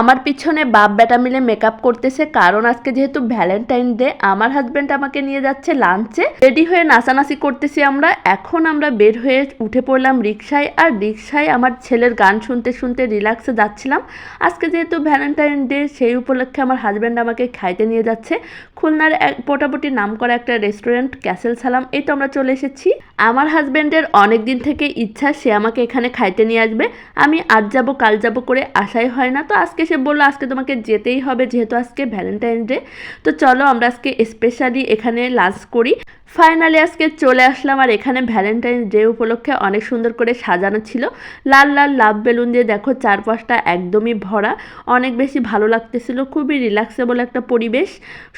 আমার পিছনে বাপ বেটা মিলে মেকআপ করতেছে, কারণ আজকে যেহেতু ভ্যালেন্টাইন ডে আমার হাজবেন্ড আমাকে নিয়ে যাচ্ছে লাঞ্চে। রেডি হয়ে নাচানাচি করতেছি আমরা। এখন আমরা বের হয়ে উঠে পড়লাম রিক্সায়, আর রিক্সায় আমার ছেলের গান শুনতে শুনতে রিল্যাক্সে যাচ্ছিলাম। আজকে যেহেতু ভ্যালেন্টাইন ডে সেই উপলক্ষে আমার হাজবেন্ড আমাকে খাইতে নিয়ে যাচ্ছে খুলনার মোটামুটি নামকরা একটা রেস্টুরেন্ট ক্যাসেল সালাম। এই তো আমরা চলে এসেছি। আমার হাজবেন্ডের অনেক দিন থেকে ইচ্ছা সে আমাকে এখানে খাইতে নিয়ে আসবে। আমি আজ যাবো কাল যাবো করে আশাই হয় না, তো আজকে সে বললো আজকে তোমাকে যেতেই হবে যেহেতু আজকে ভ্যালেন্টাইন ডে। তো চলো আমরা আজকে স্পেশালি এখানে লাঞ্চ করি। ফাইনালি আজকে চলে আসলাম, আর এখানে ভ্যালেন্টাইন ডে উপলক্ষে অনেক সুন্দর করে সাজানো ছিল। লাল লাল লাভ বেলুন দিয়ে দেখো চারপাশটা একদমই ভরা, অনেক বেশি ভালো লাগতেছিল। খুবই রিল্যাক্সেবল একটা পরিবেশ।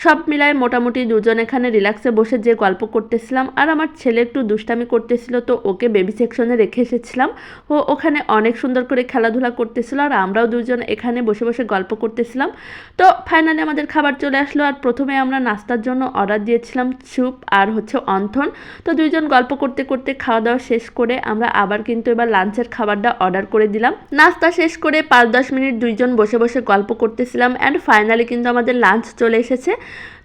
সব মিলায় মোটামুটি দুজন এখানে রিল্যাক্সে বসে যে গল্প করতেছিলাম, আর আমার ছেলে একটু দুষ্টামি করতেছিল তো ওকে বেবি সেকশনে রেখে এসেছিলাম। ও ওখানে অনেক সুন্দর করে খেলাধুলা করতেছিল, আর আমরাও দুজন এখানে বসে বসে গল্প করতেছিলাম। তো ফাইনালি আমাদের খাবার চলে আসলো, আর প্রথমে আমরা নাস্তার জন্য অর্ডার দিয়েছিলাম স্যুপ আর হচ্ছে অন্থন। তো দুইজন গল্প করতে করতে খাওয়া দাওয়া শেষ করে আমরা আবার কিন্তু এবার লাঞ্চের খাবারটা অর্ডার করে দিলাম। নাস্তা শেষ করে 5-10 মিনিট দুইজন বসে বসে গল্প করতেছিলাম, অ্যান্ড ফাইনালি কিন্তু আমাদের লাঞ্চ চলে এসেছে।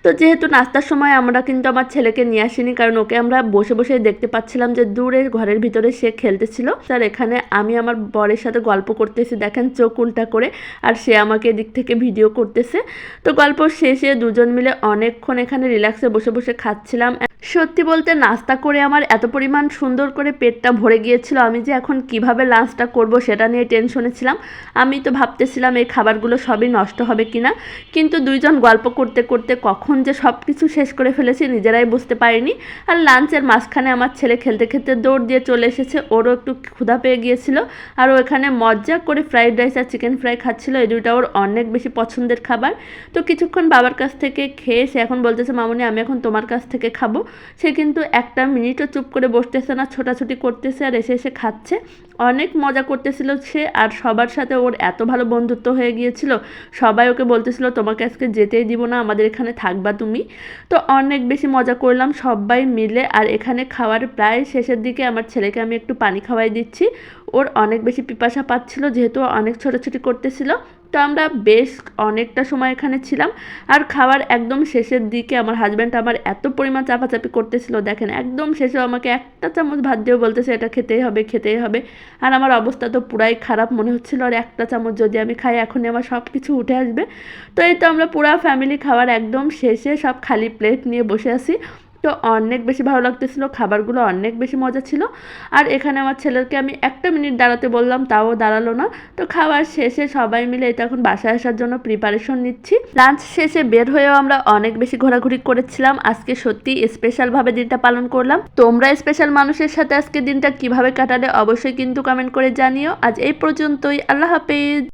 তো যেহেতু নাস্তার সময় আমরা কিন্তু আমার ছেলেকে নিয়ে আসিনি, কারণ ওকে আমরা বসে বসে দেখতে পাচ্ছিলাম যে দূরে ঘরের ভিতরে সে খেলতেছিল। তার এখানে আমি আমার বরের সাথে গল্প করতেছি, দেখেন চোখ উল্টা করে, আর সে আমাকে এদিক থেকে ভিডিও করতেছে। তো গল্প শেষে দুজন মিলে অনেকক্ষণ এখানে রিল্যাক্সে বসে বসে খাচ্ছিলাম। সত্যি বলতে নাস্তা করে আমার এত পরিমাণ সুন্দর করে পেটটা ভরে গিয়েছিল, আমি যে এখন কিভাবে লাঞ্চটা করব সেটা নিয়ে টেনশনে ছিলাম। আমি তো ভাবতেছিলাম এই খাবারগুলো সবই নষ্ট হবে কিনা, কিন্তু দুইজন গল্প করতে করতে কখন যে সব কিছু শেষ করে ফেলেছি নিজেরাই বুঝতে পারিনি। আর লাঞ্চের মাঝখানে আমার ছেলে খেলতে খেলতে দৌড় দিয়ে চলে এসেছে, ওরও একটু ক্ষুধা পেয়ে গিয়েছিল, আর ও এখানে মজা করে ফ্রাইড রাইস আর চিকেন ফ্রাই খাচ্ছিল। এই দুইটা ওর অনেক বেশি পছন্দের খাবার। তো কিছুক্ষণ বাবার কাছ থেকে খেয়ে সে এখন বলতেছে মামুনি আমি এখন তোমার কাছ থেকে খাবো। সে কিন্তু একটা মিনিটও চুপ করে বসতেছে না, ছোটাছুটি করতেছে আর এসে এসে খাচ্ছে। অনেক মজা করতেছিল সে, আর সবার সাথে ওর এত ভালো বন্ধুত্ব হয়ে গিয়েছিল। সবাই ওকে বলতেছিল তোমাকে আজকে যেতেই দিব না, আমাদের এখানে থাকবা তুমি। তো অনেক বেশি মজা করলাম সবাই মিলে। আর এখানে খাওয়ার প্রায় শেষের দিকে আমার ছেলেকে আমি একটু পানি খাওয়াই দিচ্ছি, ওর অনেক বেশি পিপাসা পাচ্ছিল যেহেতু অনেক ছোটাছুটি করতেছিল। তো আমরা বেশ অনেকটা সময় এখানে ছিলাম, আর খাওয়ার একদম শেষের দিকে আমার হাজব্যান্ড আমার এত পরিমাণ চাপাচাপি করতেছিল, দেখেন একদম শেষে আমাকে একটা চামচ ভাত দিয়েও বলতেছে এটা খেতেই হবে খেতেই হবে। আর আমার অবস্থা তো পুরাই খারাপ মনে হচ্ছিল, আর একটা চামচ যদি আমি খাই এখনই আমার সব কিছু উঠে আসবে। তো এই তো আমরা পুরা ফ্যামিলি খাওয়ার একদম শেষে সব খালি প্লেট নিয়ে বসে আছি। তো অনেক বেশি ভালো লাগতেছিল, খাবারগুলো অনেক বেশি মজা ছিল। আর এখানে আমার ছেলেকে আমি একটা মিনিট দাঁড়াতে বললাম, তাও দাঁড়ালো না। তো খাওয়ার শেষে সবাই মিলে এটা এখন বাসায় আসার জন্য প্রিপারেশন নিচ্ছি। লাঞ্চ শেষে বের হয়েও আমরা অনেক বেশি ঘোরাঘুরি করেছিলাম। আজকে সত্যি স্পেশালভাবে দিনটা পালন করলাম। তোমরা স্পেশাল মানুষের সাথে আজকে দিনটা কিভাবে কাটালে অবশ্যই কিন্তু কমেন্ট করে জানিও। আজ এই পর্যন্তই, আল্লাহ হাফেজ।